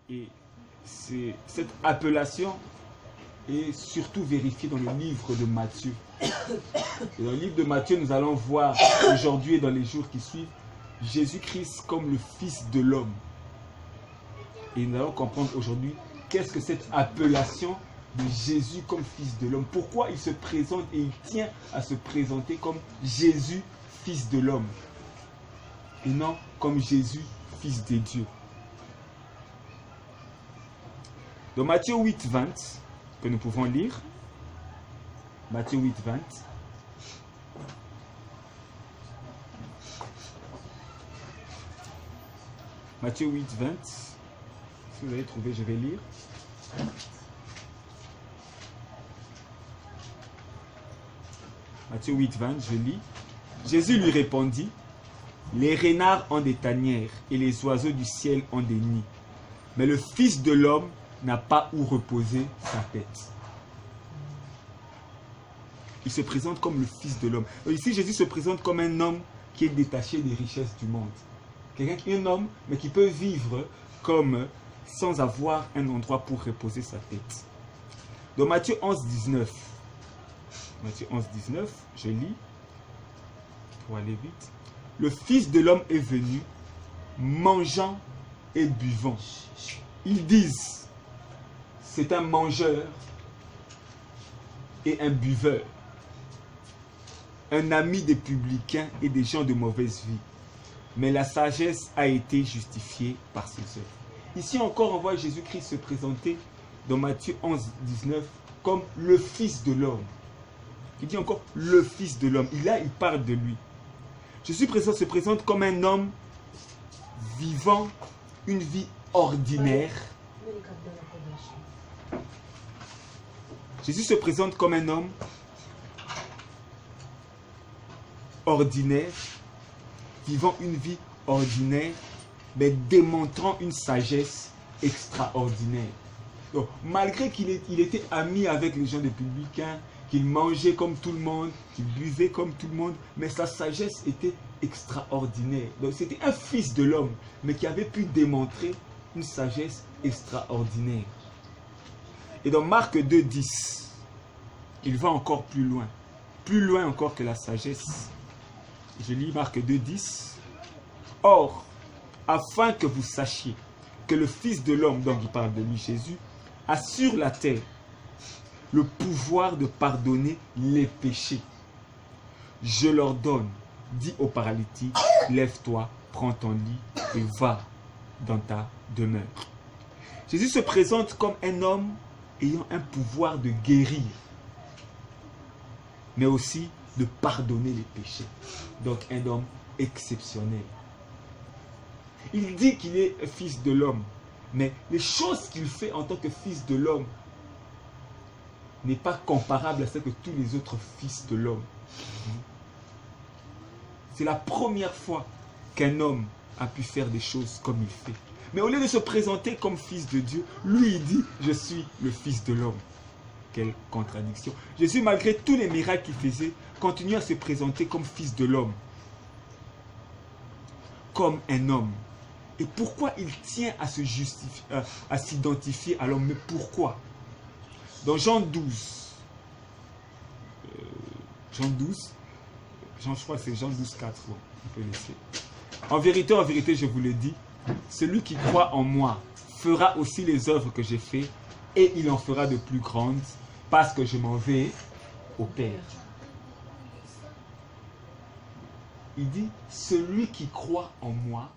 Et cette appellation est surtout vérifiée dans le livre de Matthieu. Et dans le livre de Matthieu, nous allons voir aujourd'hui et dans les jours qui suivent, Jésus-Christ comme le Fils de l'homme. Et nous allons comprendre aujourd'hui qu'est-ce que cette appellation de Jésus comme Fils de l'homme. Pourquoi il se présente et il tient à se présenter comme Jésus, Fils de l'homme. Et non comme Jésus, Fils de Dieu. Dans Matthieu 8, 20, que nous pouvons lire. Matthieu 8, 20. Matthieu 8, 20. Si vous avez trouvé, je vais lire. Matthieu 8, 20, je lis. Jésus lui répondit, « Les renards ont des tanières et les oiseaux du ciel ont des nids. Mais le Fils de l'homme n'a pas où reposer sa tête. » Il se présente comme le Fils de l'homme. Ici, Jésus se présente comme un homme qui est détaché des richesses du monde. Quelqu'un qui est un homme, mais qui peut vivre comme sans avoir un endroit pour reposer sa tête. Dans Matthieu 11, 19, Matthieu 11, 19, je lis, pour aller vite. Le Fils de l'homme est venu, mangeant et buvant. Ils disent, c'est un mangeur et un buveur, un ami des publicains et des gens de mauvaise vie. Mais la sagesse a été justifiée par ses œuvres. Ici encore, on voit Jésus-Christ se présenter dans Matthieu 11, 19 comme le Fils de l'homme. Il dit encore le Fils de l'homme. Là, il parle de lui. Jésus se présente comme un homme vivant une vie ordinaire. Jésus se présente comme un homme ordinaire, vivant une vie ordinaire, mais démontrant une sagesse extraordinaire. Donc, malgré qu'il était ami avec les gens des publicains, qu'il mangeait comme tout le monde, qu'il buvait comme tout le monde, mais sa sagesse était extraordinaire. Donc c'était un fils de l'homme, mais qui avait pu démontrer une sagesse extraordinaire. Et dans Marc 2, 10, il va encore plus loin encore que la sagesse. Je lis Marc 2, 10. Or, afin que vous sachiez que le Fils de l'homme, donc il parle de lui, Jésus, a sur la terre le pouvoir de pardonner les péchés. Je leur donne, dit au paralytique, lève-toi, prends ton lit et va dans ta demeure. Jésus se présente comme un homme ayant un pouvoir de guérir, mais aussi de pardonner les péchés. Donc un homme exceptionnel. Il dit qu'il est fils de l'homme, mais les choses qu'il fait en tant que fils de l'homme n'est pas comparable à ce que tous les autres fils de l'homme. C'est la première fois qu'un homme a pu faire des choses comme il fait. Mais au lieu de se présenter comme fils de Dieu, lui il dit, je suis le fils de l'homme. Quelle contradiction. Jésus, malgré tous les miracles qu'il faisait, continue à se présenter comme fils de l'homme. Comme un homme. Et pourquoi il tient à se justifier, à s'identifier à l'homme? Mais pourquoi? Dans Jean 12, je crois que c'est Jean 12, 4, bon, on peut laisser. En vérité, je vous le dis, celui qui croit en moi fera aussi les œuvres que j'ai faites et il en fera de plus grandes parce que je m'en vais au Père. Il dit, celui qui croit en moi